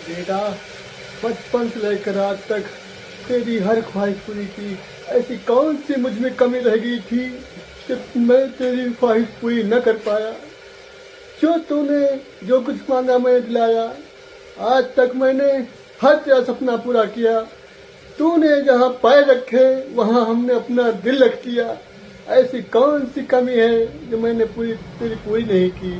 बेटा, बचपन से लेकर आज तक तेरी हर ख्वाहिश पूरी की। ऐसी कौन सी मुझ में कमी रह गई थी कि मैं तेरी ख्वाहिश पूरी न कर पाया। जो तूने जो कुछ मांगा मैं दिलाया। आज तक मैंने हर तेरा सपना पूरा किया। तूने जहाँ पैर रखे वहाँ हमने अपना दिल रख दिया। ऐसी कौन सी कमी है जो मैंने तेरी पूरी नहीं की।